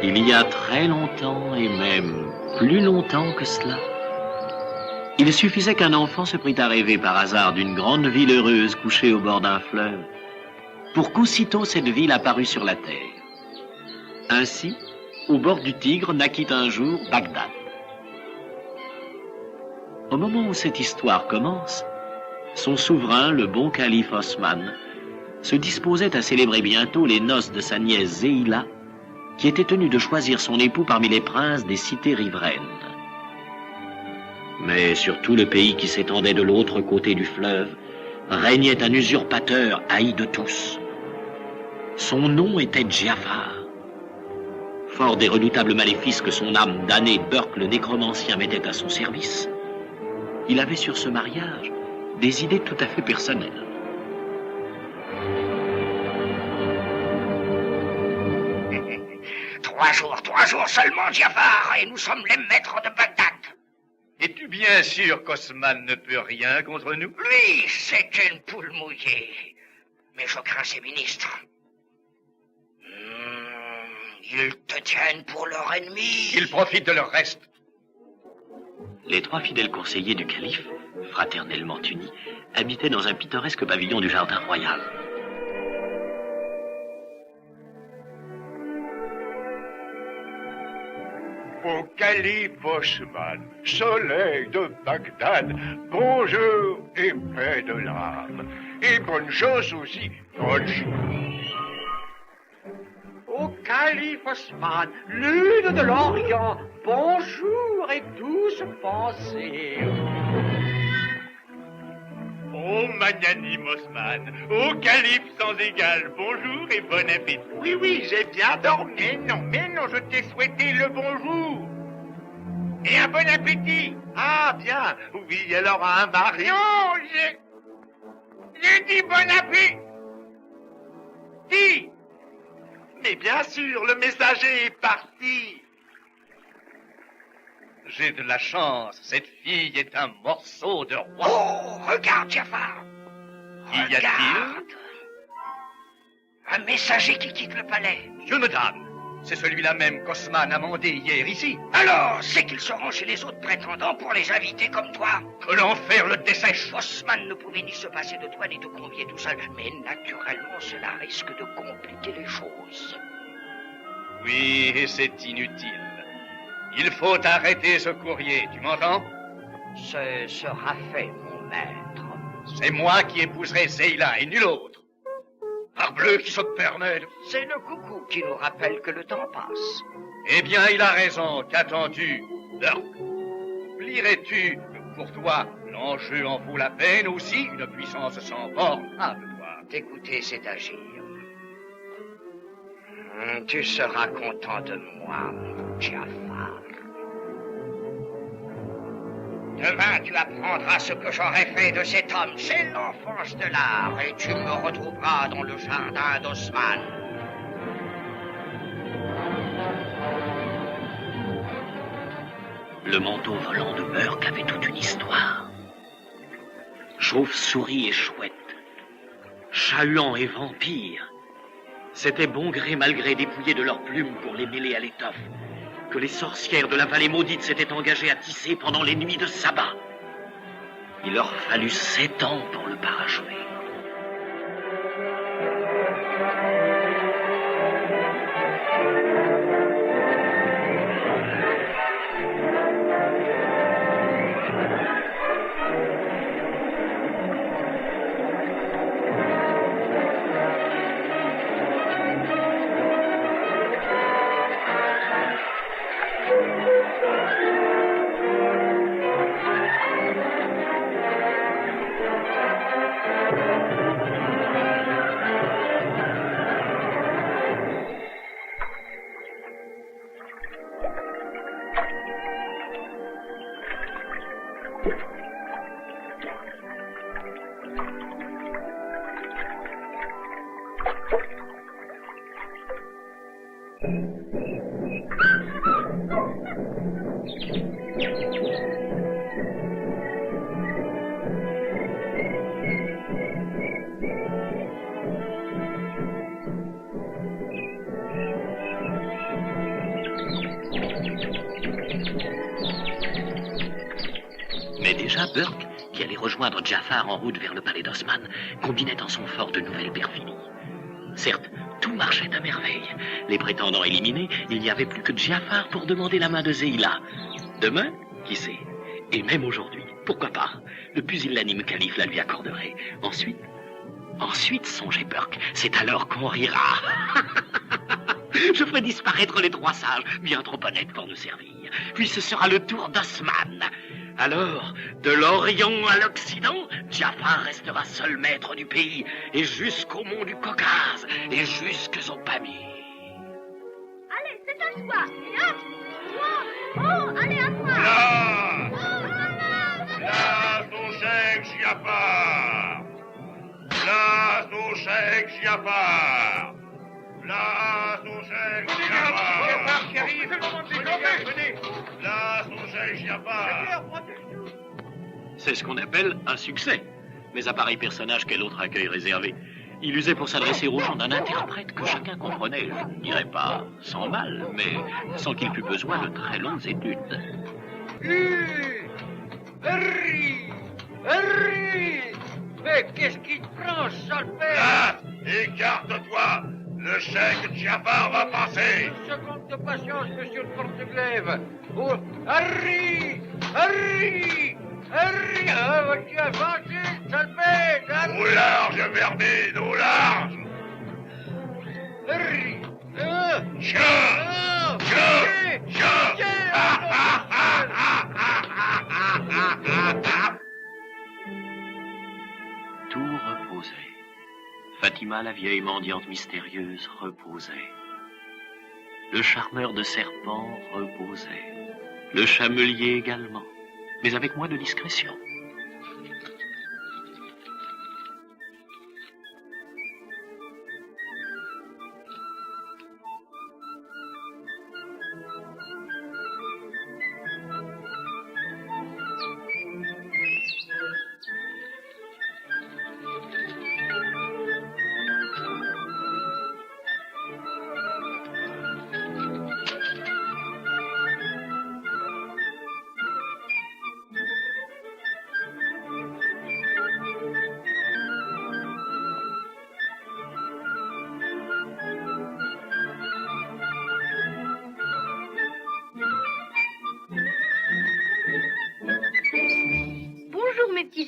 Il y a très longtemps, et même plus longtemps que cela, il suffisait qu'un enfant se prît à rêver par hasard d'une grande ville heureuse couchée au bord d'un fleuve, pour qu'aussitôt cette ville apparût sur la terre. Ainsi, au bord du Tigre naquit un jour Bagdad. Au moment où cette histoire commence, son souverain, le bon calife Osman, se disposait à célébrer bientôt les noces de sa nièce Zéhila, qui était tenue de choisir son époux parmi les princes des cités riveraines. Mais sur tout le pays qui s'étendait de l'autre côté du fleuve, régnait un usurpateur haï de tous. Son nom était Djafar. Fort des redoutables maléfices que son âme damnée Burke le nécromancien mettait à son service, il avait sur ce mariage des idées tout à fait personnelles. Trois jours seulement, Djafar, et nous sommes les maîtres de Bagdad. Es-tu bien sûr qu'Osman ne peut rien contre nous? Lui, c'est une poule mouillée. Mais je crains ses ministres. Ils te tiennent pour leur ennemi. Ils profitent de leur reste. Les trois fidèles conseillers du calife, fraternellement unis, habitaient dans un pittoresque pavillon du jardin royal. Au calife Osman, soleil de Bagdad, bonjour et paix de l'âme. Et bonne chance aussi, bonne chance. Au calife Osman, lune de l'Orient, bonjour et douce pensée. Ô magnanime Osman, ô calife sans égal, bonjour et bon appétit. Oui, j'ai bien dormi. Mais non, je t'ai souhaité le bonjour. Et un bon appétit. Ah, bien. Oui, alors un mari. Non, j'ai dit bon appétit. Mais bien sûr, le messager est parti. J'ai de la chance, cette fille est un morceau de roi. Oh, regarde, Djafar. Y a-t-il? Un messager qui quitte le palais. Monsieur, madame, c'est celui-là même qu'Osman a mandé hier ici. Alors, c'est qu'ils seront chez les autres prétendants pour les inviter comme toi. Que l'enfer le dessèche. Osman ne pouvait ni se passer de toi, ni te convier tout seul. Mais naturellement, cela risque de compliquer les choses. Oui, et c'est inutile. Il faut arrêter ce courrier, tu m'entends? Ce sera fait, mon maître. C'est moi qui épouserai Zéhila et nul autre. Parbleu qui se permet. C'est le coucou qui nous rappelle que le temps passe. Eh bien, il a raison. Qu'attends-tu? Oublierais-tu que pour toi, l'enjeu en vaut la peine aussi, une puissance sans borne à de toi? T'écouter, c'est agir. Tu seras content de moi, mon Djafar. Demain, tu apprendras ce que j'aurais fait de cet homme. C'est l'enfance de l'art, et tu me retrouveras dans le jardin d'Osman. Le manteau volant de Burke avait toute une histoire. Chauve-souris et chouette, chat-huant et vampire, c'était bon gré mal gré dépouillés de leurs plumes pour les mêler à l'étoffe, que les sorcières de la vallée maudite s'étaient engagées à tisser pendant les nuits de sabbat. Il leur fallut 7 ans pour le parachever. Enfin, Burke, qui allait rejoindre Jafar en route vers le palais d'Osman, combinait en son fort de nouvelles perfidies. Certes, tout marchait à merveille. Les prétendants éliminés, il n'y avait plus que Jafar pour demander la main de Zéhila. Demain, qui sait? Et même aujourd'hui, pourquoi pas? Le pusillanime calife la lui accorderait. Ensuite, songeait Burke, c'est alors qu'on rira. Je ferai disparaître les trois sages, bien trop honnêtes pour nous servir. Puis ce sera le tour d'Osman. Alors, de l'Orient à l'Occident, Jafar restera seul maître du pays, et jusqu'au mont du Caucase, et jusqu'aux Pamirs. Allez, c'est à toi. Et hop, toi. Oh, allez, à toi. Place au cheikh Giafar. Place au cheikh Giafar. Place au cheikh Giafar. Giafar qui arrive. Venez. Place au cheikh Giafar. C'est ce qu'on appelle un succès. Mais à pareil personnage, quel autre accueil réservé? Il usait pour s'adresser aux gens d'un interprète que chacun comprenait, je ne dirais pas sans mal, mais sans qu'il fût besoin de très longues études. Harry! Mais qu'est-ce qui te prend, sale père? Là, écarte-toi. Le cheikh Giafar va passer. Une seconde de patience, monsieur le porte-glaive. Oh, Harry! Harry! Harry! Ah, vas-tu avancer, sale bête? Au large, Vermine, au large. Harry! Tiens! Tout reposait. Fatima, la vieille mendiante mystérieuse, reposait. Le charmeur de serpents reposait. Le chamelier également, mais avec moins de discrétion.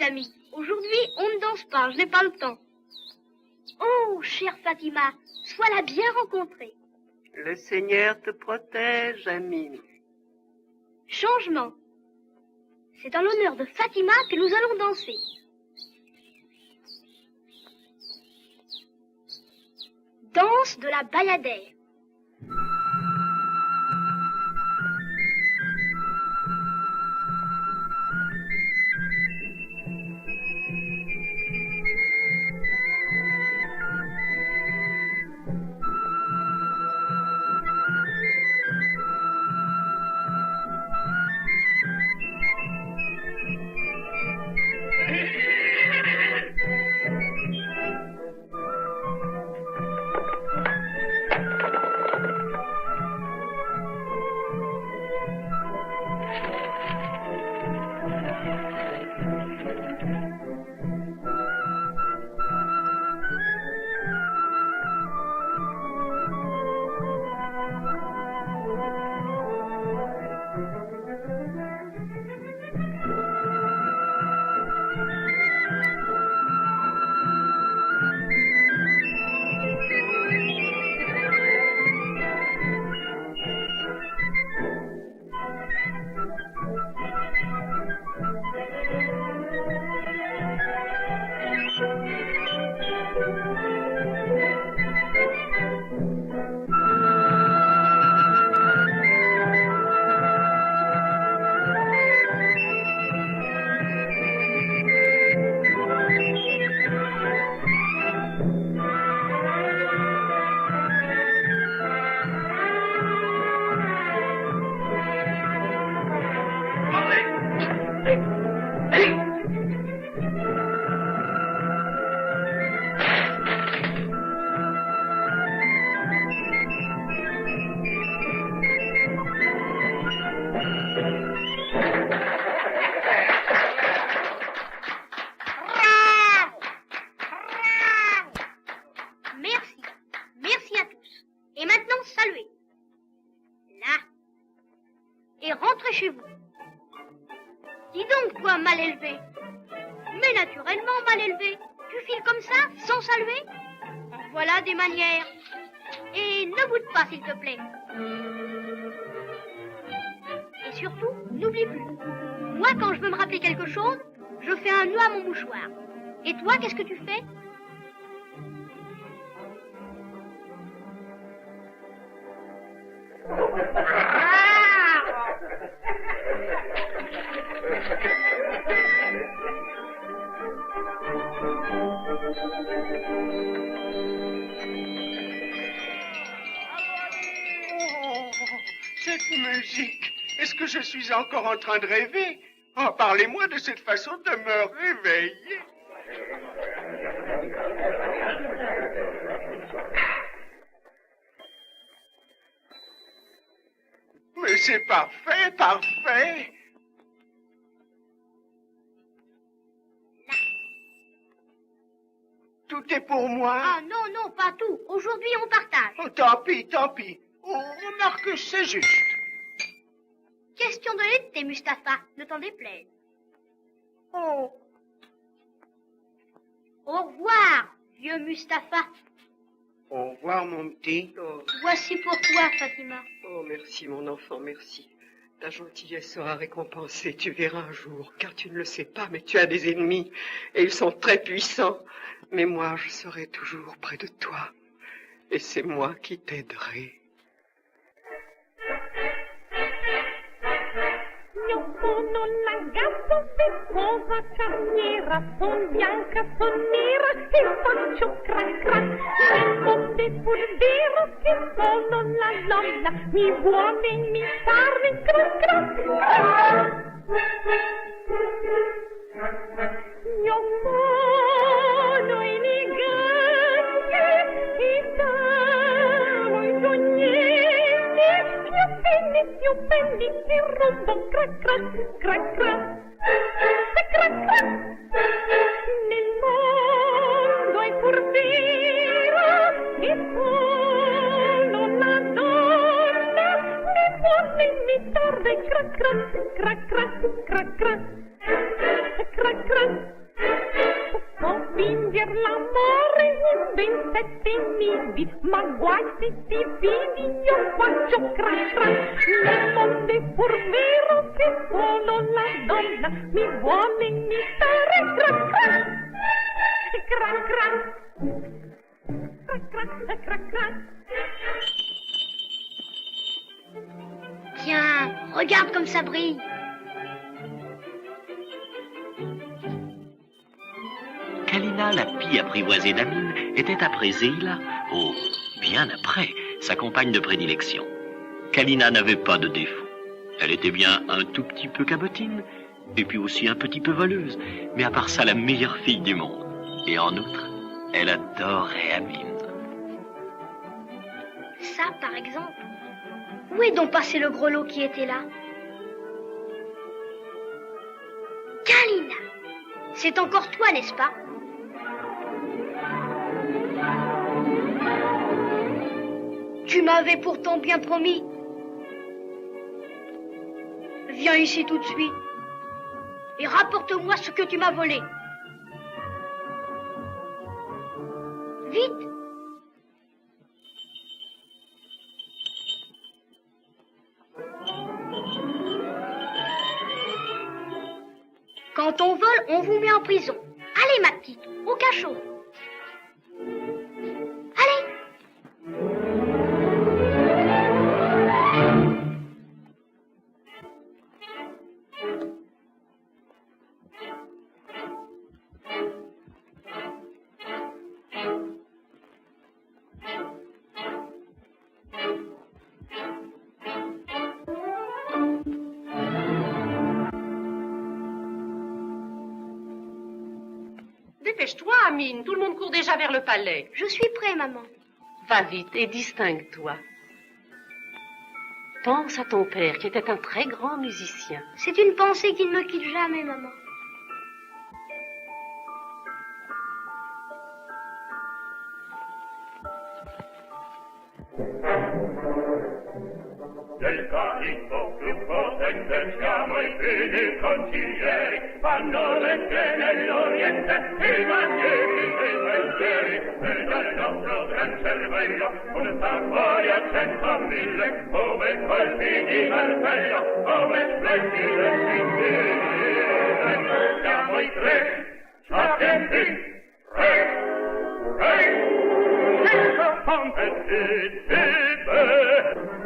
Amis, aujourd'hui, on ne danse pas, je n'ai pas le temps. Oh, chère Fatima, sois la bien rencontrée. Le Seigneur te protège, Amine. Changement. C'est en l'honneur de Fatima que nous allons danser. Danse de la bayadère. chez vous. Dis donc, toi, mal élevé. Mais naturellement mal élevé. Tu files comme ça, sans saluer? Voilà des manières. Et ne boude pas, s'il te plaît. Et surtout, n'oublie plus. Moi, quand je veux me rappeler quelque chose, je fais un nœud à mon mouchoir. Et toi, qu'est-ce que tu fais? Cette musique, est-ce que je suis encore en train de rêver? Oh, parlez-moi de cette façon de me réveiller. Mais c'est parfait, parfait. Tout est pour moi. Ah non, non, pas tout. Aujourd'hui, on partage. Oh, tant pis, tant pis. Oh, remarque, c'est juste. Question de l'été, Mustapha, ne t'en déplaise. Oh, Au revoir, vieux Mustapha. Au revoir, mon petit. Oh, Voici pour toi, Fatima. oh, merci, mon enfant, merci. Ta gentillesse sera récompensée, tu verras un jour, car tu ne le sais pas, mais tu as des ennemis, et ils sont très puissants. Mais moi, je serai toujours près de toi, et c'est moi qui t'aiderai. Io sono la gatta festosa carniera, son bianca, son nera e faccio crac crac. Nel monte pur vero che sono la donna, mi vuole imitare crac crac. Io sono elegante e sono ingognente, più belli che rompo crac crac crac crac crac crac. Nel mondo è pur vero che sono la donna, mi vuole imitare crac crac crac crac crac crac crac crac. Posso finger l'amore in 27 nidi, ma guai se ti vedi io faccio crac crac. Nel mondo è pur vero che solo la donna mi vuole imitare crac crac. Crac crac. Crac crac crac crac. Tiens, regarde comme ça brille. Kalina, la pie apprivoisée d'Amine, était après Zéila, oh, bien après, sa compagne de prédilection. Kalina n'avait pas de défaut. Elle était bien un tout petit peu cabotine, et puis aussi un petit peu voleuse, mais à part ça, la meilleure fille du monde. Et en outre, elle adorait Amine. Ça, par exemple. Où est donc passé le grelot qui était là? Kalina, c'est encore toi, n'est-ce pas? Tu m'avais pourtant bien promis. Viens ici tout de suite et rapporte-moi ce que tu m'as volé. Vite! Quand on vole, on vous met en prison. Allez, ma petite, au cachot. Allez! Dépêche-toi, Amine. Tout le monde court déjà vers le palais. Je suis prêt, maman. Va vite et distingue-toi. Pense à ton père, qui était un très grand musicien. C'est une pensée qui ne me quitte jamais, maman. Del carico più potente siamo i fini consiglieri, fanno legge nell'Oriente i manieri dei pensieri, e dal nostro gran cervello porta fuori a 100.000 come colpi di martello, come splendide scintille. Siamo i tre sapienti,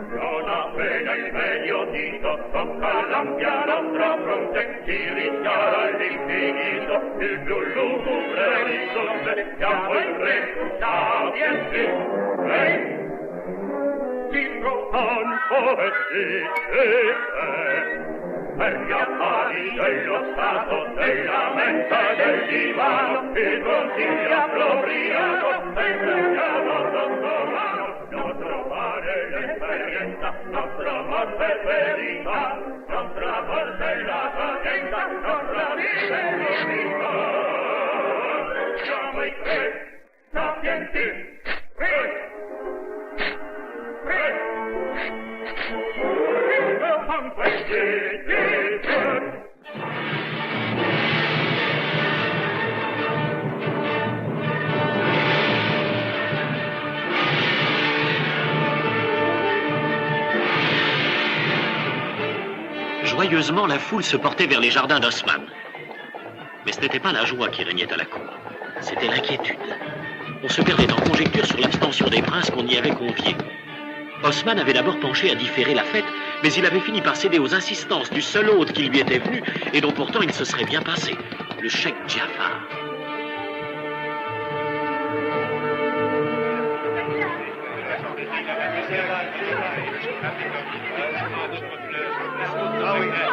non appena il medio dito tocca l'ampia nostra fronte, si rischiara all'infinito il più lugubre orizzonte. Siamo i tre sapienti, di profondo e per gli affari dello Stato, della mensa del divano, il consiglio appropriato, pensiamo sottomano, nostro fare l'esperienza, nostra morte verità, nostra forza è la sapienza, nostra vita è l'unità. Siamo i tre sapienti, Joyeusement, la foule se portait vers les jardins d'Osman. Mais ce n'était pas la joie qui régnait à la cour, c'était l'inquiétude. On se perdait en conjectures sur l'abstention des princes qu'on y avait conviés. Osman avait d'abord penché à différer la fête, mais il avait fini par céder aux insistances du seul hôte qui lui était venu, et dont pourtant il se serait bien passé, le cheikh Giafar. Oh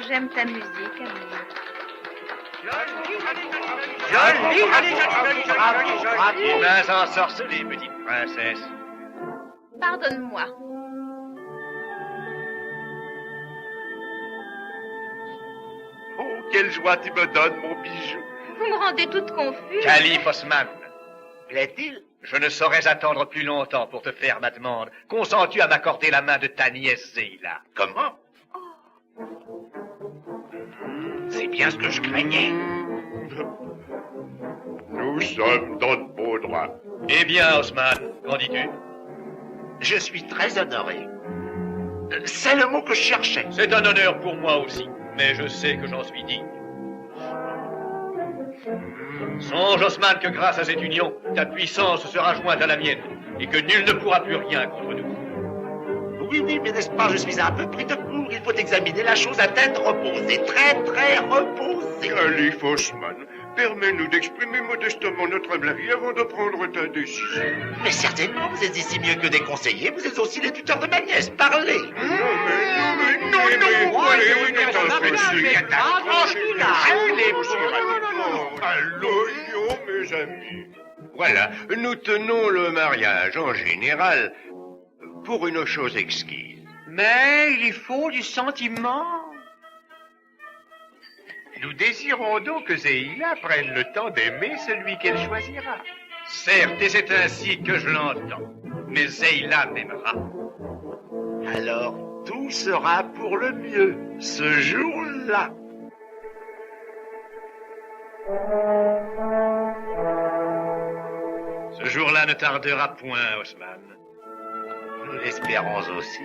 j'aime ta musique, Amine. Les mains ensorcelées, petite princesse. Pardonne-moi. Oh, quelle joie tu me donnes, mon bijou. Vous me rendez toute confuse. Calife Osman, Plaît-il? je ne saurais attendre plus longtemps pour te faire ma demande. Consens-tu à m'accorder la main de ta nièce Zéila? Comment? C'est bien ce que je craignais. Nous sommes dans de beaux droits. Eh bien, Osman, qu'en dis-tu? Je suis très honoré. C'est le mot que je cherchais. C'est un honneur pour moi aussi, mais je sais que j'en suis digne. Songe, Osman, que grâce à cette union, ta puissance sera jointe à la mienne, et que nul ne pourra plus rien contre nous. Oui, mais n'est-ce pas, je suis un peu pris de court. Il faut examiner la chose à tête reposée, très, très reposée. Calife Osman, permets-nous d'exprimer modestement notre humble avis avant de prendre ta décision. Mais certainement, vous êtes ici mieux que des conseillers, vous êtes aussi les tuteurs de ma nièce, parlez. Allons, mes amis. Voilà, nous tenons le mariage en général pour une chose exquise. Mais il faut du sentiment. Nous désirons donc que Zéila prenne le temps d'aimer celui qu'elle choisira. Certes, et c'est ainsi que je l'entends. Mais Zéila m'aimera. Alors, tout sera pour le mieux, ce jour-là. Ce jour-là ne tardera point, Osman. Nous l'espérons aussi.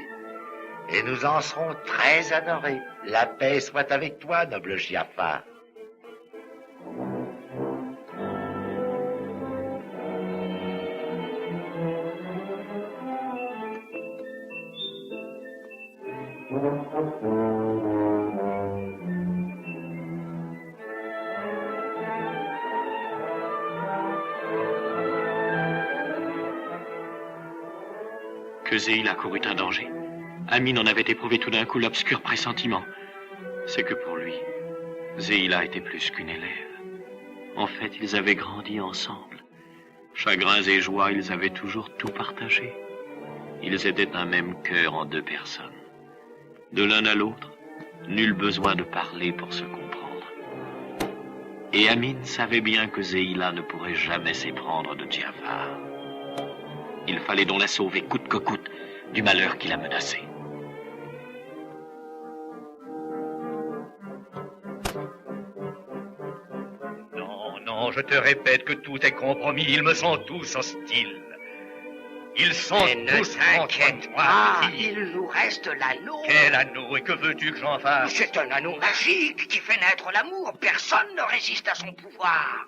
Et nous en serons très honorés. La paix soit avec toi, noble Giafar. Que Zéila courut un danger. Amine en avait éprouvé tout d'un coup l'obscur pressentiment. C'est que pour lui, Zéila était plus qu'une élève. En fait, ils avaient grandi ensemble. Chagrins et joies, ils avaient toujours tout partagé. Ils étaient un même cœur en deux personnes. De l'un à l'autre, nul besoin de parler pour se comprendre. Et Amine savait bien que Zéila ne pourrait jamais s'éprendre de Giafar. Il fallait donc la sauver coûte que coûte du malheur qui la menaçait. Non, je te répète que tout est compromis. Ils me sont tous hostiles. Ils sont tous contre moi. Il nous reste l'anneau. Quel anneau? Et que veux-tu que j'en fasse? C'est un anneau magique qui fait naître l'amour. Personne ne résiste à son pouvoir.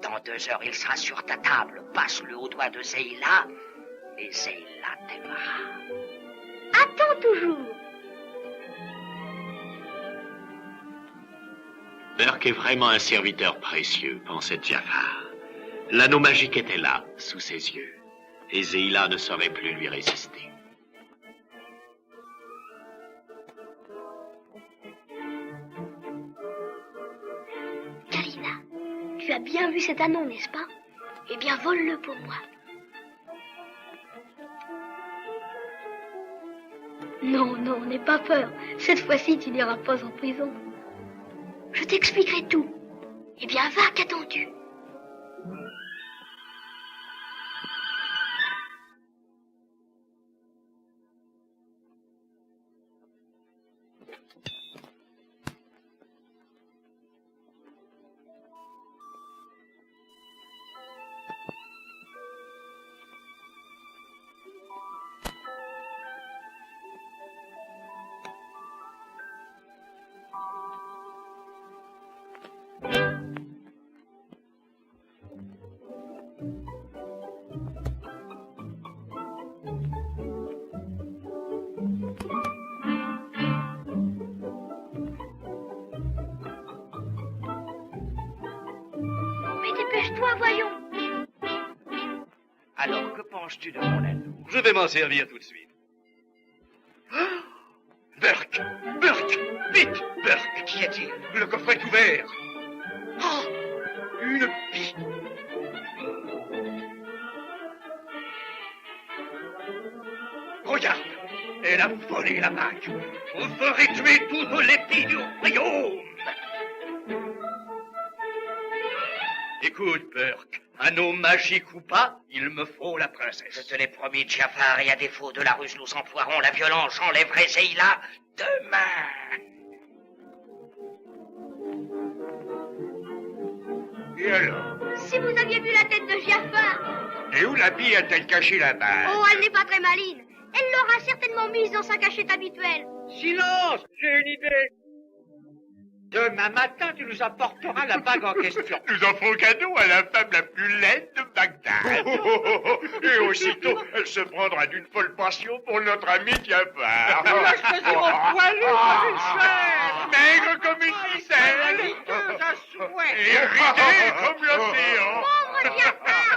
Dans 2 heures, il sera sur ta table. Passe-le au doigt de Zéila, et Zéila t'aimera. Attends toujours. Burke est vraiment un serviteur précieux, pensait Giafar. L'anneau magique était là, sous ses yeux, et Zéila ne saurait plus lui résister. Kalina, tu as bien vu cet anneau, n'est-ce pas? Eh bien, vole-le pour moi. Non, n'aie pas peur. Cette fois-ci, tu n'iras pas en prison. Je t'expliquerai tout. Eh bien, va, qu'attends-tu? Dépêche-toi, voyons. Alors, que penses-tu de mon anneau? Je vais m'en servir tout de suite. Burke, vite! Vite, Burke, qu'y a-t-il? Le coffret est ouvert. Oh, une piste. Regarde, elle a volé la bague. Vous ferez tuer toutes les filles du royaume. Écoute, Burke, anneau magique ou pas, il me faut la princesse. Je te l'ai promis, Jafar, et à défaut de la ruse, nous emploierons la violence. J'enlèverai Zeyla demain. Et alors? Si vous aviez vu la tête de Jafar. Et où la fille a-t-elle caché la bague? Oh, elle n'est pas très maline. Elle l'aura certainement mise dans sa cachette habituelle. Silence! J'ai une idée. Demain matin, tu nous apporteras la bague en question. Nous en ferons cadeau à la femme la plus laide de Bagdad. Et aussitôt, elle se prendra d'une folle passion pour notre ami Jafar. La choisirons poilue comme une chair. Maigre comme une ficelle. Liteuse à souhait. Et ridée comme l'océan. Pauvre Jafar.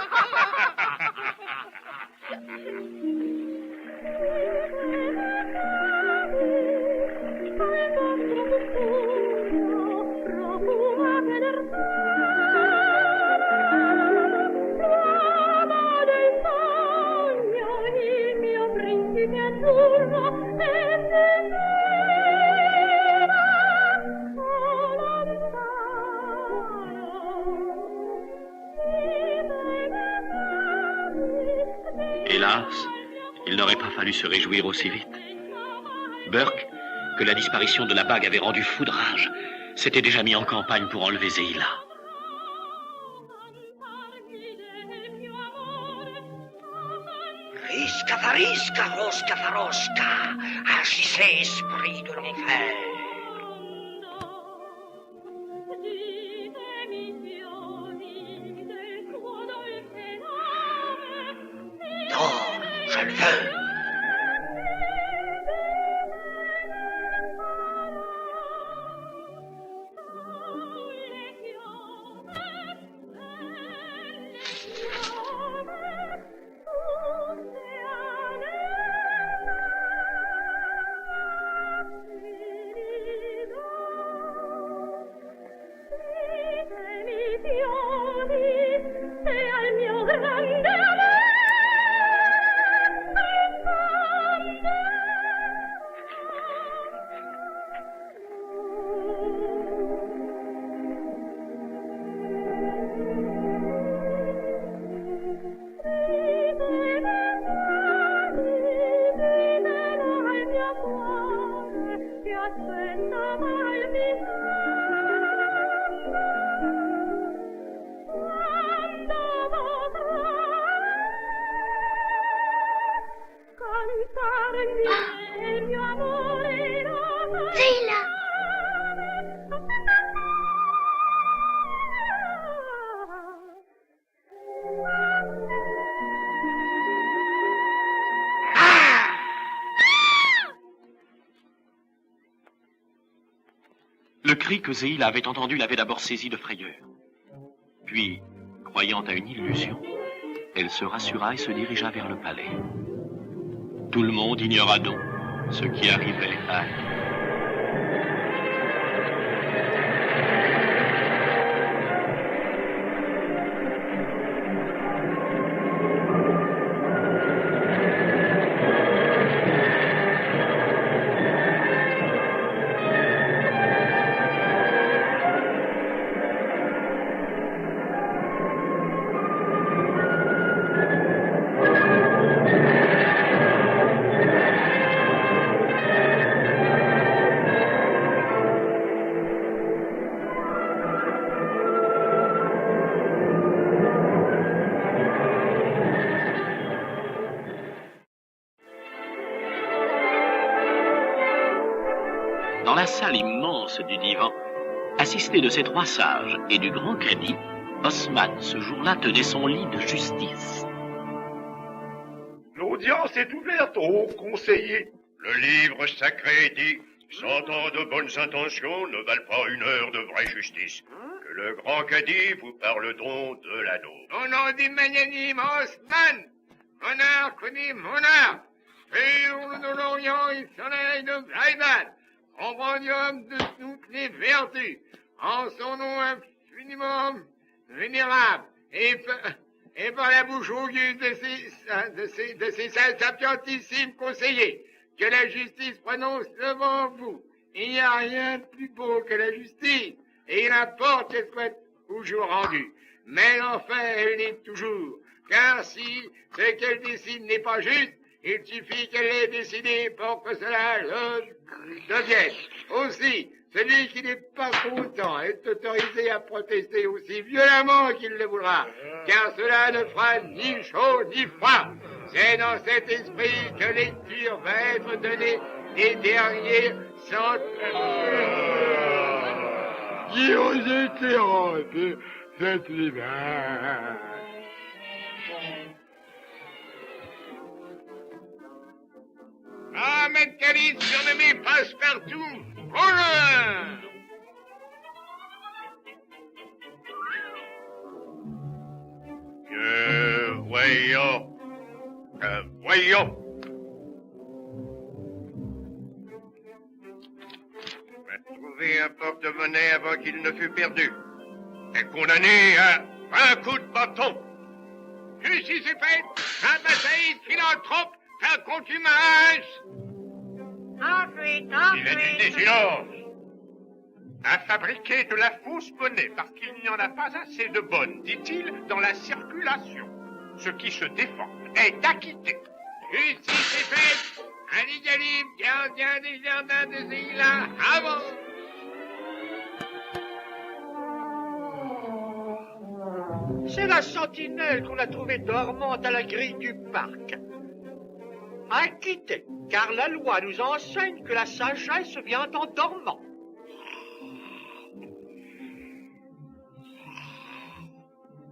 Hélas, il n'aurait pas fallu se réjouir aussi vite. Burke, que la disparition de la bague avait rendu fou de rage, s'était déjà mis en campagne pour enlever Zeyla. Risca farisca, rosca farosca, agissez, esprit de l'enfer. Non, je le veux. Le cri que Zeyla avait entendu l'avait d'abord saisi de frayeur. Puis, croyant à une illusion, elle se rassura et se dirigea vers le palais. Tout le monde ignora donc ce qui arrivait à elle. Dans la salle immense du divan, assisté de ses trois sages et du grand cadi, Osman, ce jour-là, tenait son lit de justice. L'audience est ouverte, ô conseiller. Le livre sacré dit, 100 ans de bonnes intentions ne valent pas une heure de vraie justice. Que le grand cadi vous parle donc de l'anneau. Au nom du magnanime Osman, monarque dit monarque, pur de l'Orient et soleil de Braïman, compendium de toutes les vertus, en son nom infiniment vénérable, et par la bouche auguste de ses sapientissimes conseillers, que la justice prononce devant vous. Il n'y a rien de plus beau que la justice, et il importe qu'elle soit toujours rendue. Mais enfin, elle l'est toujours, car si ce qu'elle décide n'est pas juste, il suffit qu'elle l'ait décidé pour que cela le devienne. Aussi, celui qui n'est pas content est autorisé à protester aussi violemment qu'il le voudra, car cela ne fera ni chaud ni froid. C'est dans cet esprit que lecture va être donnée des derniers qui ont été rendus cette l'hiver. Ahmed Khalid, surnommé Passe-Partout, honneur! Voyons. Va trouver un porte-monnaie avant qu'il ne fût perdu. Est condamné à un coup de bâton. Justice est faite, Abbasaïd, philanthrope, un contumace. Ensuite, Il a dit des silences. à fabriquer de la fausse monnaie parce qu'il n'y en a pas assez de bonnes, dit-il, dans la circulation. Ce qui se défend est acquitté. Justice est faite, Ali Galib, gardien des jardins de Zéila, avant. C'est la sentinelle qu'on a trouvée dormante à la grille du parc. Acquitté, car la loi nous enseigne que la sagesse vient en dormant.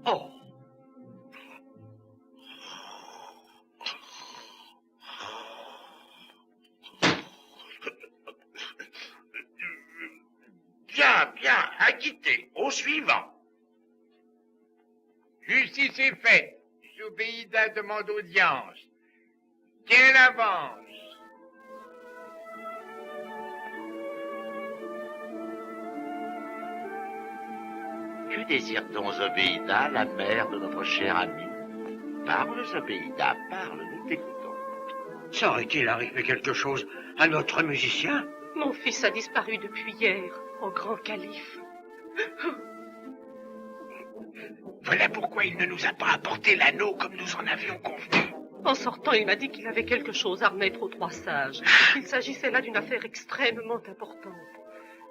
Oh. Bien, acquitté. Au suivant. Justice est faite. Zobéida demande audience. Qu'elle avance. Que désire donc Zobéida, la mère de notre cher ami? Parle, Zobéida, parle, nous t'écoutons. Saurait-il arrivé quelque chose à notre musicien? Mon fils a disparu depuis hier, au grand calife. Voilà pourquoi il ne nous a pas apporté l'anneau comme nous en avions convenu. En sortant, il m'a dit qu'il avait quelque chose à remettre aux trois sages. Il s'agissait là d'une affaire extrêmement importante.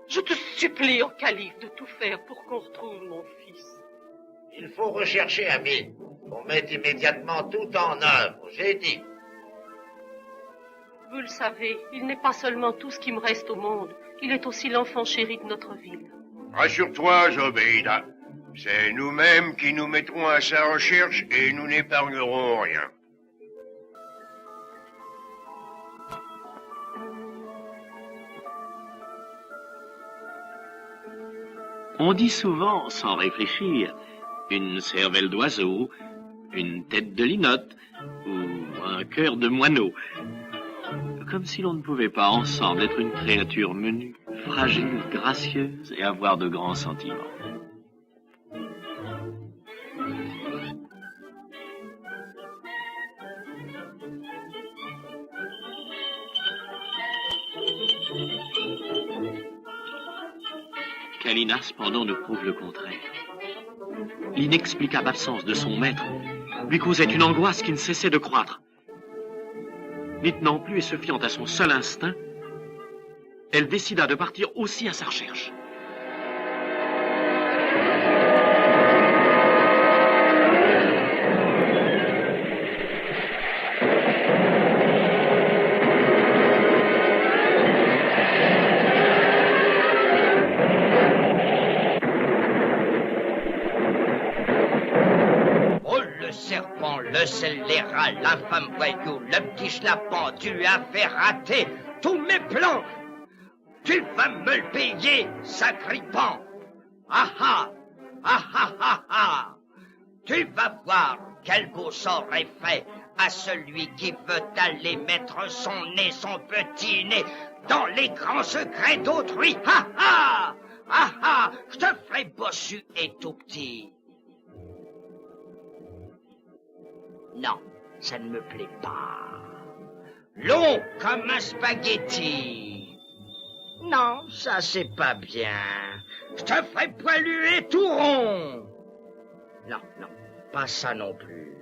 Je te supplie, ô calife, de tout faire pour qu'on retrouve mon fils. Il faut rechercher, ami. On met immédiatement tout en œuvre, j'ai dit. Vous le savez, il n'est pas seulement tout ce qui me reste au monde. Il est aussi l'enfant chéri de notre ville. Rassure-toi, Zobéida. C'est nous-mêmes qui nous mettrons à sa recherche et nous n'épargnerons rien. On dit souvent, sans réfléchir, une cervelle d'oiseau, une tête de linotte ou un cœur de moineau. Comme si l'on ne pouvait pas ensemble être une créature menue, fragile, gracieuse et avoir de grands sentiments. Kalina, cependant, nous prouve le contraire. L'inexplicable absence de son maître lui causait une angoisse qui ne cessait de croître. N'y tenant plus et se fiant à son seul instinct, elle décida de partir aussi à sa recherche. Le scélérat, l'infâme voyou, le petit schlapan, tu as fait rater tous mes plans. Tu vas me le payer, sacripant. Ah ah, ah ah ah ah. Tu vas voir quel beau sort est fait à celui qui veut aller mettre son nez, son petit nez, dans les grands secrets d'autrui. Ha ha! Ha ha! Je te ferai bossu et tout petit. Non, ça ne me plaît pas. Long comme un spaghetti. Non, ça c'est pas bien. Je te ferai poilu et tout rond. Non, non, pas ça non plus.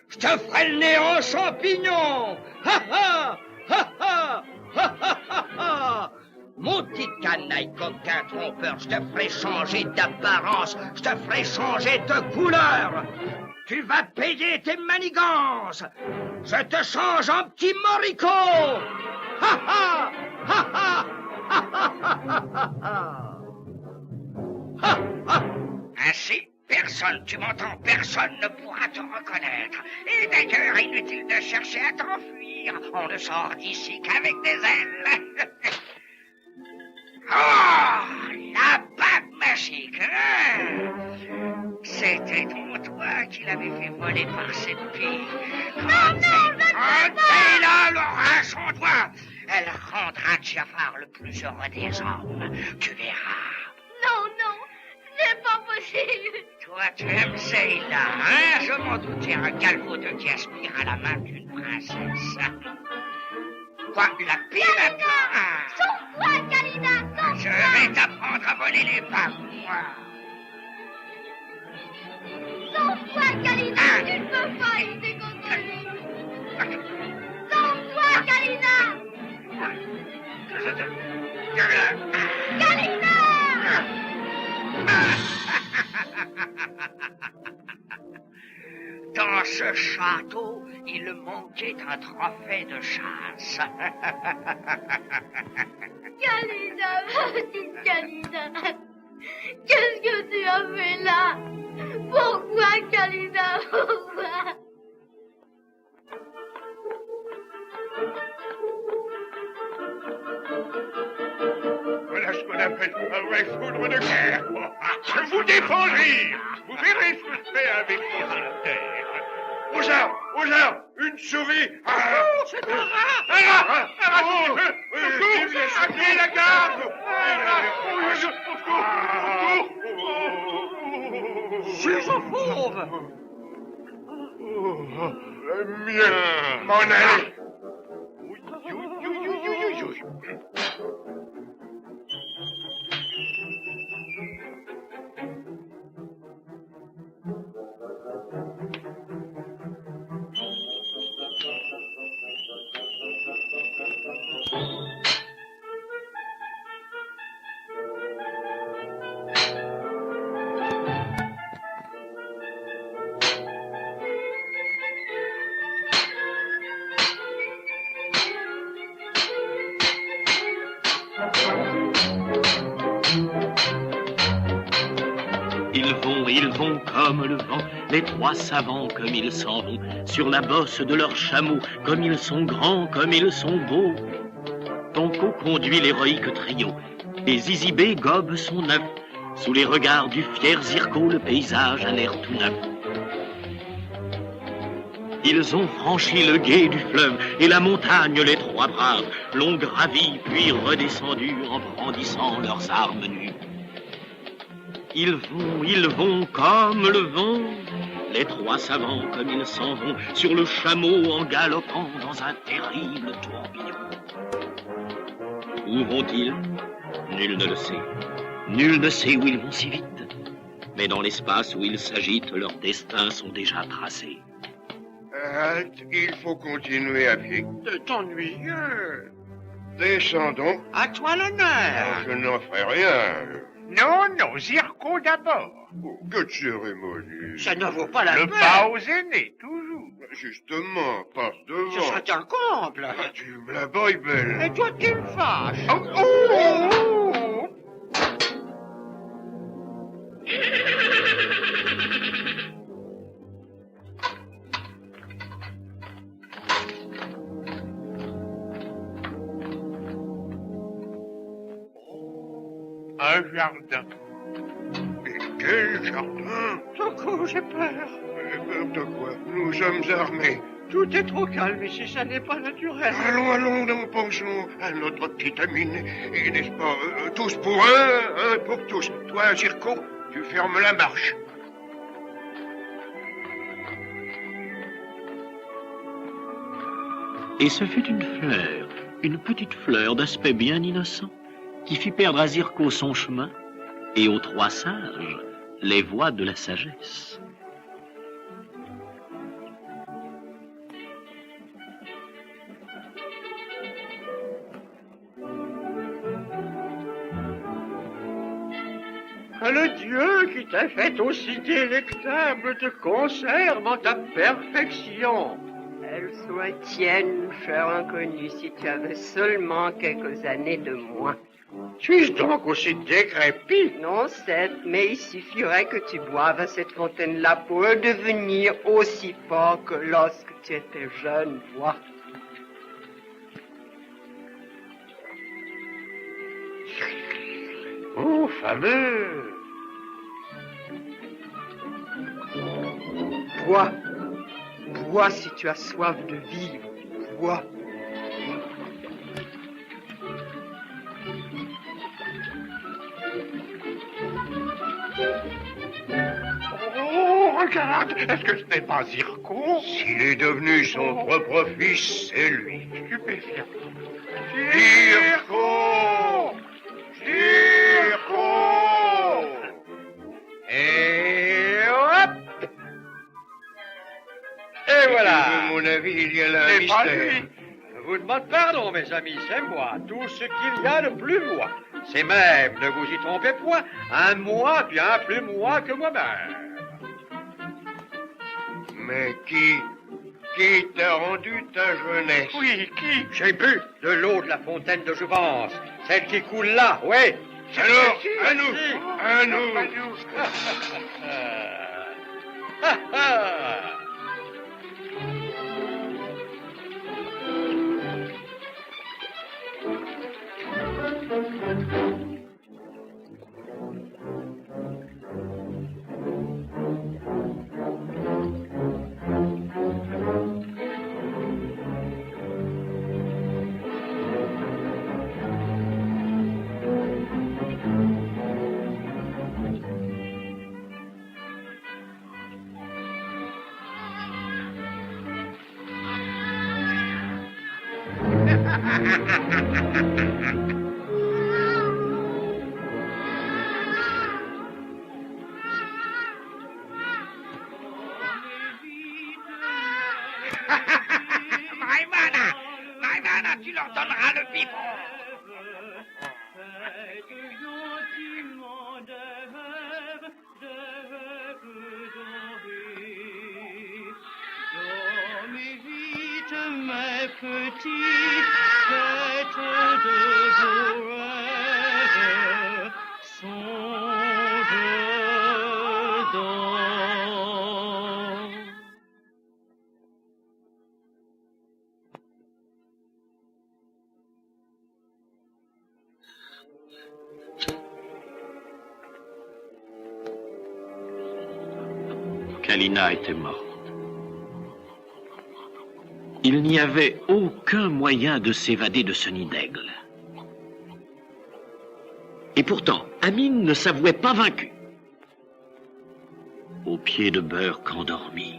Je te ferai le nez en champignon. Ha ha! Ha ha! Ha ha ha ha! Mon petit canaille coquin trompeur, je te ferai changer d'apparence, je te ferai changer de couleur. Tu vas payer tes manigances. Je te change en petit morico. Ha ha! Ha ha! Ha ha ha ha ha! Ha ha! Ainsi, personne, tu m'entends, personne ne pourra te reconnaître. Et d'ailleurs, inutile de chercher à t'enfuir. On ne sort d'ici qu'avec des ailes. Oh, la bague magique, hein? C'était donc toi qui l'avais fait voler par cette pie. Quand Zeyla l'aura son doigt, elle rendra Jafar le plus heureux des hommes. Tu verras. Non, non, c'est pas possible. Toi, tu aimes Zeyla, hein? Je m'en doutais, un galvaudeux qui aspire à la main d'une princesse. Quoi, la pire maintenant? Sauve-toi, Kalina, sauve-toi! Je vais t'apprendre à voler les bagues, moi. Sauve-toi, Kalina, tu ne peux pas lutter contre lui. Sauve-toi, Kalina! Kalina! Dans ce château, il manquait un trophée de chasse. Kalina, ma petite Kalina, qu'est-ce que tu as fait là? Pourquoi, Kalina, pourquoi? Voilà ce qu'on appelle un vrai foudre de guerre. Je vous défends rire. Vous verrez ce que je fais avec mon cimetière. Aux arbres, une souris. C'est un rat! Appelez la garde. C'est un fauve! Le mien. M'en aller. Ils vont comme le vent, les trois savants comme ils s'en vont, sur la bosse de leurs chameaux, comme ils sont grands, comme ils sont beaux. Tonko conduit l'héroïque trio, et Zizibé gobe son œuf, sous les regards du fier Zirko, le paysage a l'air tout neuf. Ils ont franchi le gué du fleuve, et la montagne, les trois braves, l'ont gravi, puis redescendu en brandissant leurs armes nues. Ils vont comme le vent, les trois savants comme ils s'en vont, sur le chameau en galopant dans un terrible tourbillon. Où vont-ils? Nul ne le sait. Nul ne sait où ils vont si vite. Mais dans l'espace où ils s'agitent, leurs destins sont déjà tracés. Halte, il faut continuer à pied. C'est ennuyeux. Descendons. À toi l'honneur. Je n'en ferai rien. Non, Zirko d'abord. Oh, que de cérémonie. Ça ne vaut pas la Le peine. pas aux aînés, toujours. Justement, passe devant. Ce serait un comble. Ah, tu me la bois, belle. Et toi, tu me fâches. Oh. Un jardin. Et quel jardin! Tonko, j'ai peur. Peur de quoi? Nous sommes armés. Tout est trop calme ici, ça n'est pas naturel. Allons, nous pensons à notre petite Amine. Et n'est-ce pas, tous pour un pour tous. Toi, Zirko, tu fermes la marche. Et ce fut une petite fleur d'aspect bien innocent, qui fit perdre à Zirko son chemin et aux trois sages les voies de la sagesse. Le Dieu qui t'a fait aussi délectable te conserve en ta perfection. Elle soit tienne, cher inconnu, si tu avais seulement quelques années de moins. Suis-je donc aussi décrépit? Non, certes, mais il suffirait que tu boives à cette fontaine-là pour devenir aussi fort que lorsque tu étais jeune, vois. Oh, fameux! Bois. Bois si tu as soif de vivre. Bois. Oh, regarde, est-ce que ce n'est pas Zirko? S'il est devenu son propre fils, c'est lui. Stupéfiant. Zirko! Zirko! Et hop! Et voilà! À mon avis, il y a là un mystère. Je vous demande pardon, mes amis, c'est moi, tout ce qu'il y a de plus moi. C'est même, ne vous y trompez point, un moi bien plus moi que moi-même. Mais qui t'a rendu ta jeunesse? Oui, qui? J'ai bu de l'eau de la fontaine de Jouvence, celle qui coule là, oui. Alors, à nous, à nous. Maïmana, tu leur donneras le biberon. Mes petites têtes de beaux rêves, songe donc. Kalina était morte. Il n'y avait aucun moyen de s'évader de ce nid d'aigle. Et pourtant, Amine ne s'avouait pas vaincu. Au pied de Burke endormi,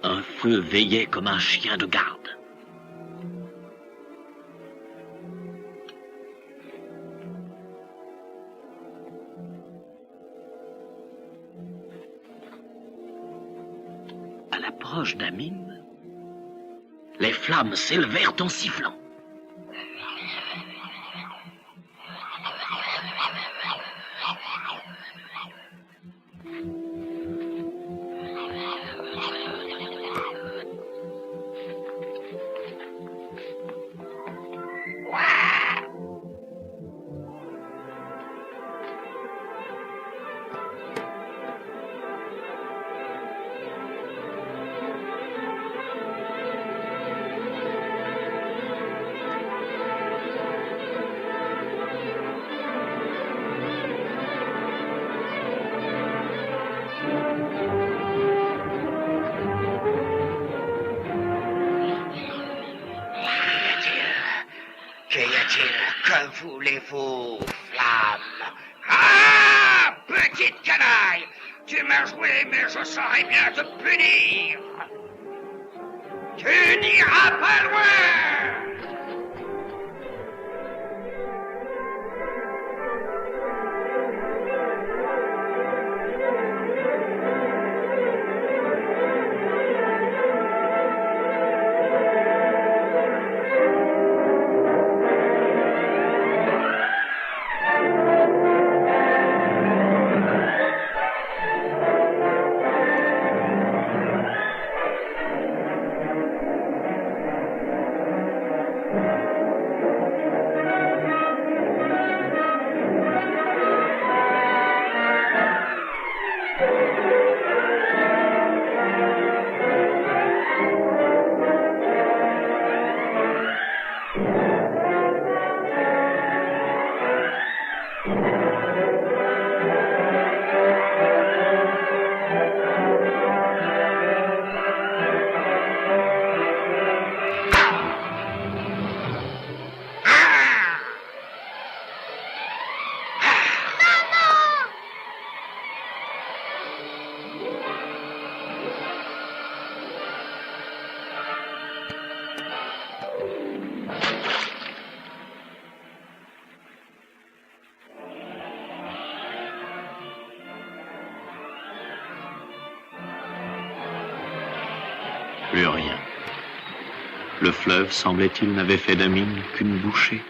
un feu veillait comme un chien de garde. À l'approche d'Amine, les flammes s'élevèrent en sifflant. voulez-vous, flamme? Ah, petite canaille! Tu m'as joué, mais je saurais bien te punir! Tu n'iras pas loin! Plus rien. Le fleuve, semblait-il, n'avait fait d'Amine qu'une bouchée.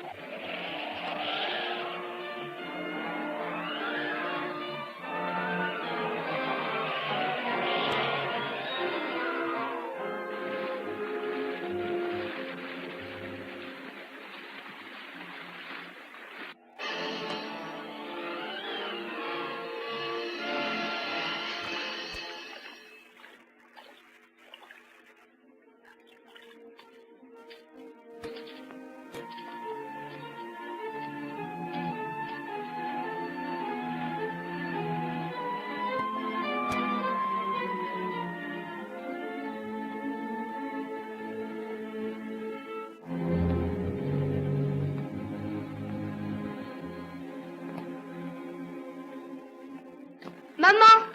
Maman!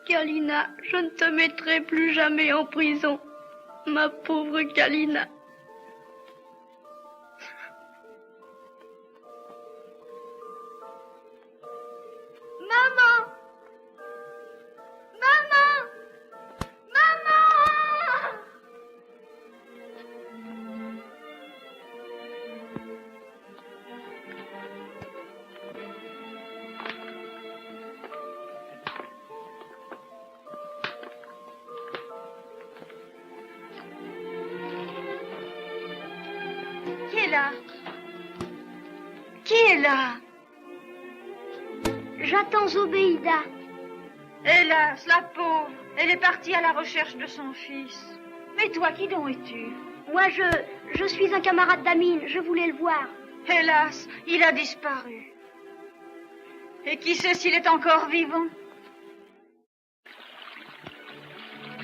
Kalina, je ne te mettrai plus jamais en prison. Ma pauvre Kalina. Maman! Maman! Maman! Qui est là? Qui est là? J'attends Zobéida. Hélas, la pauvre, elle est partie à la recherche de son fils. Mais toi, qui donc es-tu? Moi, je suis un camarade d'Amine. Je voulais le voir. Hélas, il a disparu. Et qui sait s'il est encore vivant?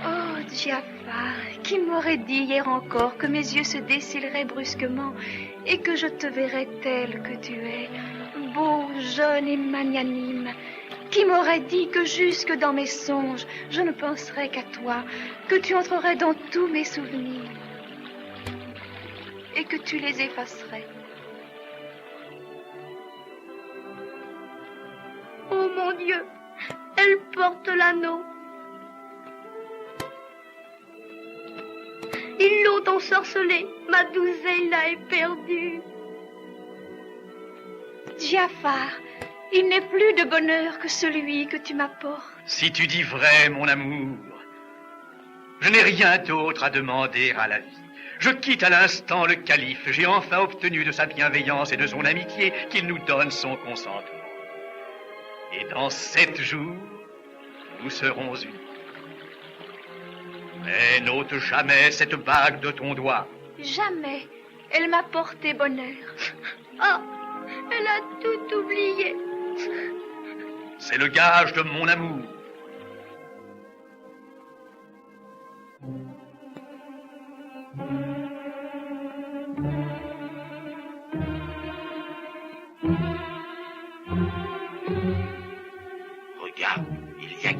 Oh, Jafar, qui m'aurait dit hier encore que mes yeux se dessilleraient brusquement et que je te verrais tel que tu es, beau, jeune et magnanime. Qui m'aurait dit que jusque dans mes songes, je ne penserais qu'à toi, que tu entrerais dans tous mes souvenirs et que tu les effacerais. Oh mon Dieu, elle porte l'anneau. Ils l'ont ensorcelée. Ma douce Zeyla est perdue. Jafar, il n'est plus de bonheur que celui que tu m'apportes. Si tu dis vrai, mon amour, je n'ai rien d'autre à demander à la vie. Je quitte à l'instant le calife. J'ai enfin obtenu de sa bienveillance et de son amitié qu'il nous donne son consentement. Et dans 7 jours, nous serons unis. Mais n'ôte jamais cette bague de ton doigt. Jamais. Elle m'a porté bonheur. Oh, elle a tout oublié. C'est le gage de mon amour.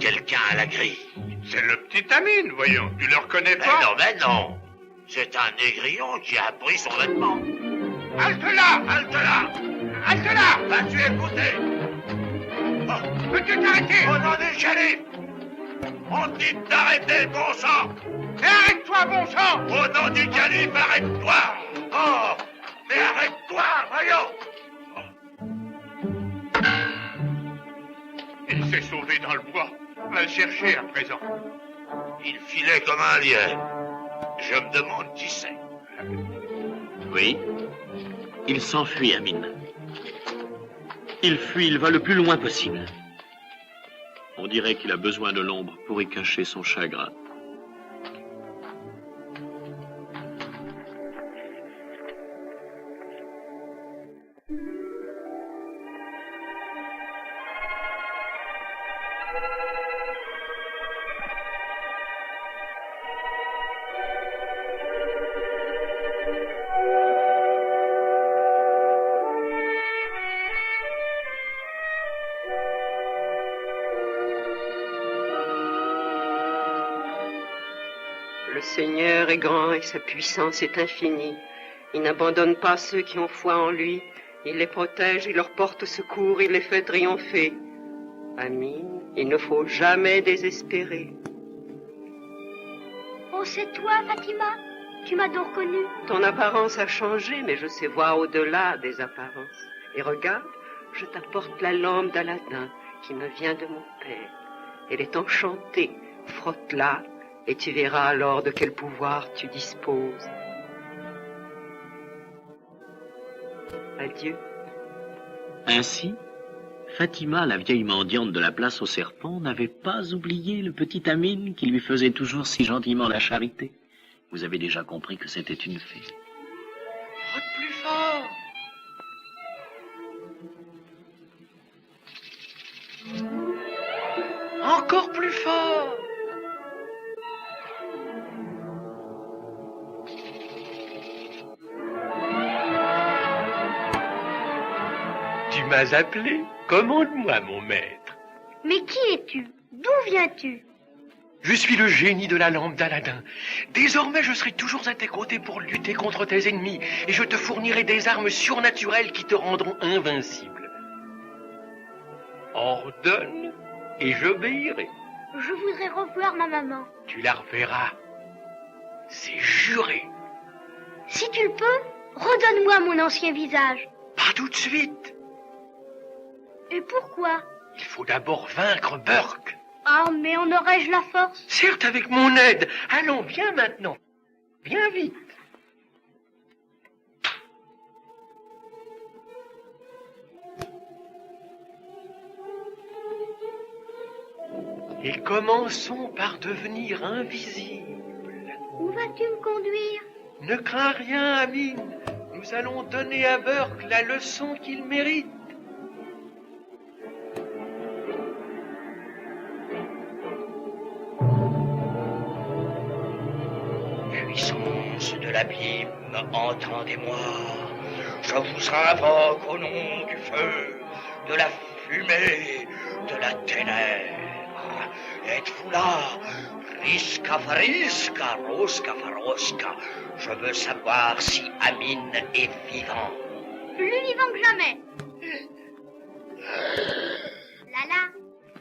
quelqu'un à la grille. C'est le petit Amine, voyons. Tu le reconnais pas? Mais non. C'est un négrillon qui a pris son vêtement. Halte là! Halte là! Halte là! Vas-tu écouter? Peux-tu t'arrêter? Au nom du calife! On te dit d'arrêter, bon sang! Et arrête-toi, bon sang! Au nom du calife, arrête-toi! Oh! Mais arrête-toi, voyons! Il s'est sauvé dans le bois. Va le chercher à présent. Il filait comme un lièvre. Je me demande qui c'est. Oui. Il s'enfuit, Amine. Il fuit, il va le plus loin possible. On dirait qu'il a besoin de l'ombre pour y cacher son chagrin. Le Seigneur est grand et sa puissance est infinie. Il n'abandonne pas ceux qui ont foi en lui. Il les protège, il leur porte secours, il les fait triompher. Amine, il ne faut jamais désespérer. Oh, c'est toi, Fatima? Tu m'as donc reconnue? Ton apparence a changé, mais je sais voir au-delà des apparences. Et regarde, je t'apporte la lampe d'Aladin qui me vient de mon père. Elle est enchantée. Frotte-la et tu verras alors de quel pouvoir tu disposes. Adieu. Ainsi, Fatima, la vieille mendiante de la place aux serpents, n'avait pas oublié le petit Amine qui lui faisait toujours si gentiment la charité. Vous avez déjà compris que c'était une fée. Frotte plus fort. Encore plus fort. Tu m'as appelé? Commande-moi, mon maître. Mais qui es-tu? D'où viens-tu? Je suis le génie de la lampe d'Aladin. Désormais, je serai toujours à tes côtés pour lutter contre tes ennemis, et je te fournirai des armes surnaturelles qui te rendront invincible. Ordonne, et j'obéirai. Je voudrais revoir ma maman. Tu la reverras. C'est juré. Si tu le peux, redonne-moi mon ancien visage. Pas tout de suite. Et pourquoi? Il faut d'abord vaincre Burke. Ah, mais en aurais-je la force? Certes, avec mon aide. Allons, viens maintenant. Viens vite. Et commençons par devenir invisibles. Où vas-tu me conduire? Ne crains rien, Amine. Nous allons donner à Burke la leçon qu'il mérite. Puissance de l'abîme, entendez-moi. Je vous invoque au nom du feu, de la fumée, de la ténèbre. Êtes-vous là? Risca farisca, rosca farosca. Je veux savoir si Amine est vivant. Plus vivant que jamais. Lala,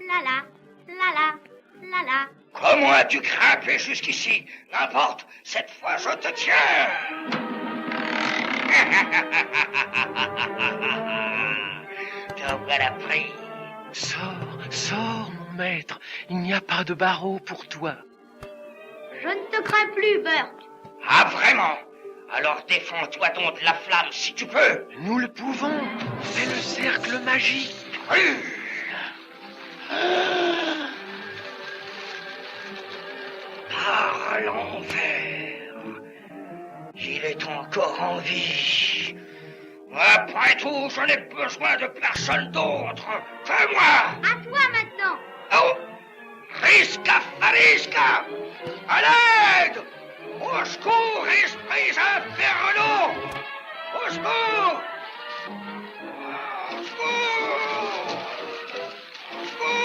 lala, lala, lala. Comment as-tu grimpé jusqu'ici? N'importe, cette fois je te tiens. Te voilà pris. Sors, mon maître. Il n'y a pas de barreau pour toi. Je ne te crains plus, Burke. Ah, vraiment? Alors défends-toi donc de la flamme si tu peux. Nous le pouvons. C'est le cercle magique. Par l'envers. Il est encore en vie. Après tout, je n'ai besoin de personne d'autre que moi. À toi maintenant. Oh, risca farisca. À l'aide. Au secours, esprits infernaux. Au secours. Au secours. Au secours.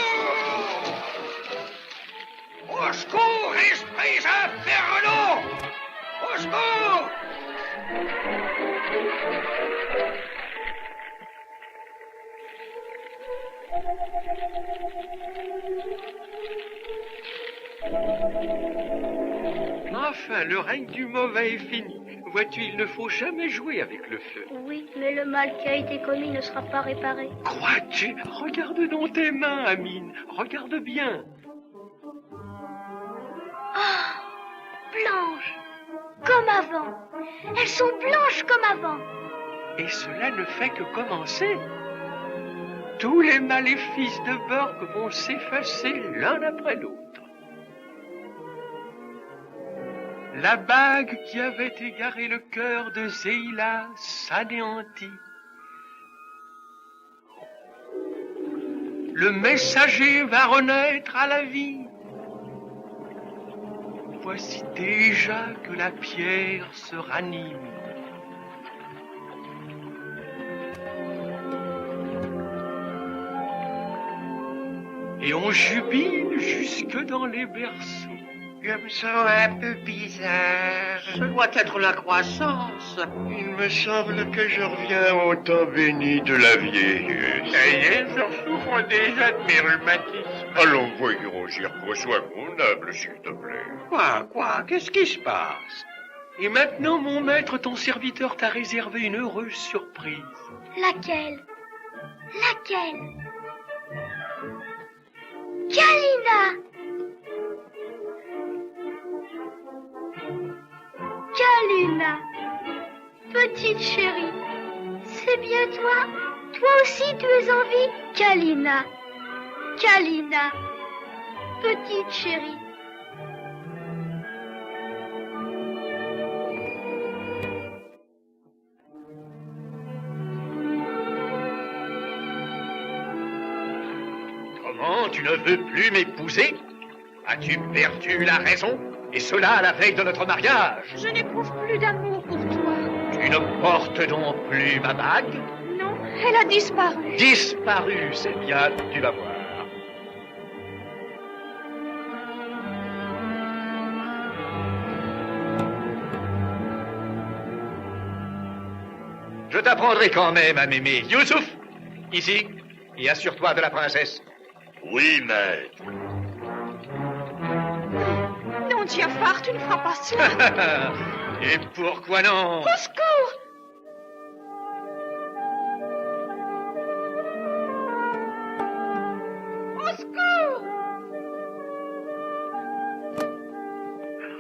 Enfin, le règne du mauvais est fini. Vois-tu, il ne faut jamais jouer avec le feu. Oui, mais le mal qui a été commis ne sera pas réparé. Crois-tu? Regarde dans tes mains, Amine. Regarde bien. Oh, blanches, comme avant. Elles sont blanches comme avant. Et cela ne fait que commencer. Tous les maléfices de Burke vont s'effacer l'un après l'autre. La bague qui avait égaré le cœur de Zéïla s'anéantit. Le messager va renaître à la vie. Voici déjà que la pierre se ranime. Et on jubile jusque dans les berceaux. Je me sens un peu bizarre. Ce doit être la croissance. Il me semble que je reviens au temps béni de la vieillesse. Ça y est, je souffre déjà de mes rhumatismes. Allons, voyons, j'y reçois convenable, s'il te plaît. Quoi? Qu'est-ce qui se passe? Et maintenant, mon maître, ton serviteur t'a réservé une heureuse surprise. Laquelle? Laquelle? Kalina! Kalina, petite chérie, c'est bien toi? Toi aussi tu es en vie? Kalina, Kalina, petite chérie. Comment, tu ne veux plus m'épouser? As-tu perdu la raison? Et cela à la veille de notre mariage. Je n'éprouve plus d'amour pour toi. Tu ne portes donc plus ma bague? Non, elle a disparu. Disparu, c'est bien, tu vas voir. Je t'apprendrai quand même à m'aimer. Youssouf, ici, et assure-toi de la princesse. Oui, maître. Non, Giafar, tu ne feras pas cela. Et pourquoi non? Au secours! Au secours!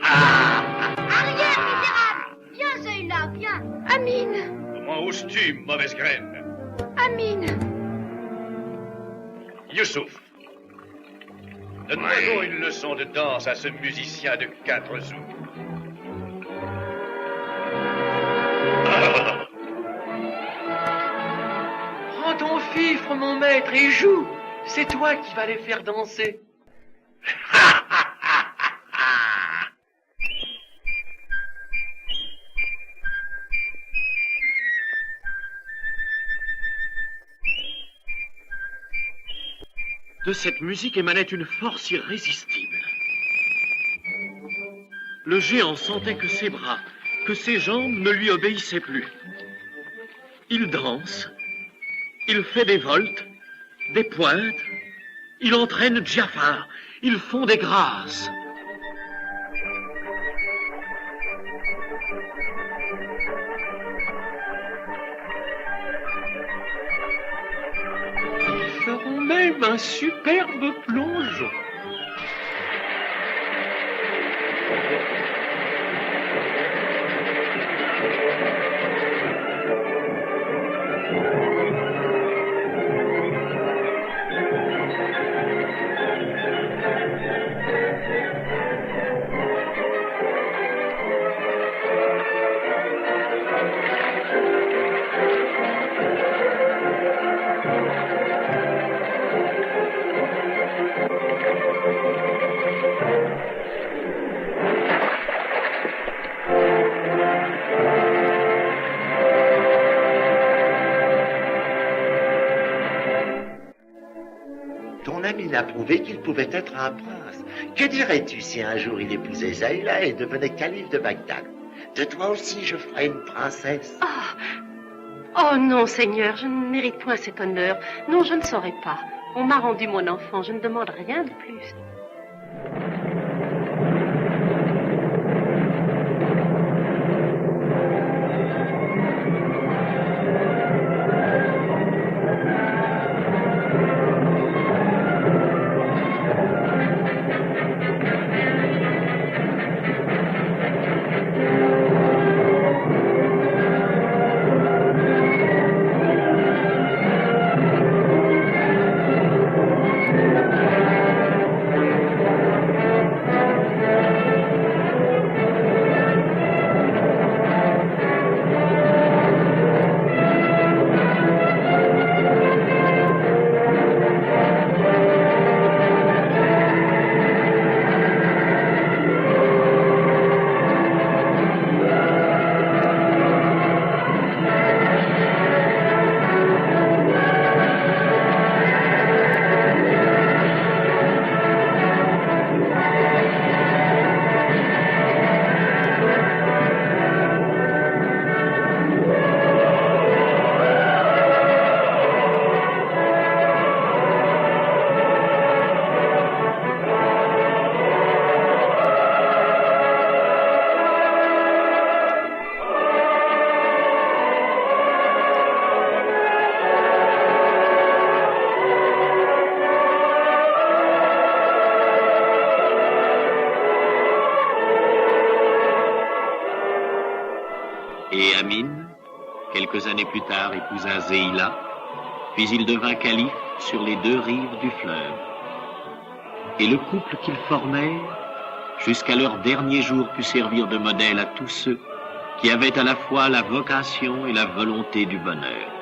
Arrière, misérable! Viens, Zeyla, viens! Amine! Comment oses-tu, mauvaise graine? Amine! Youssouf, donne-moi donc une leçon de danse à ce musicien de 4 sous. Prends ton fifre, mon maître, et joue. C'est toi qui vas les faire danser. De cette musique émanait une force irrésistible. Le géant sentait que ses bras, que ses jambes ne lui obéissaient plus. Il danse, il fait des voltes, des pointes, il entraîne Giafar, ils font des grâces. Ils feront même un superbe plongeon. Ton ami l'a prouvé qu'il pouvait être un prince. Que dirais-tu si un jour il épousait Zeyla et devenait calife de Bagdad? De toi aussi, je ferai une princesse. Oh non, Seigneur, je ne mérite point cet honneur. Non, je ne saurais pas. On m'a rendu mon enfant, je ne demande rien de plus. quelques années plus tard, épousa Zéïla, puis il devint calife sur les deux rives du fleuve. Et le couple qu'ils formèrent, jusqu'à leur dernier jour, put servir de modèle à tous ceux qui avaient à la fois la vocation et la volonté du bonheur.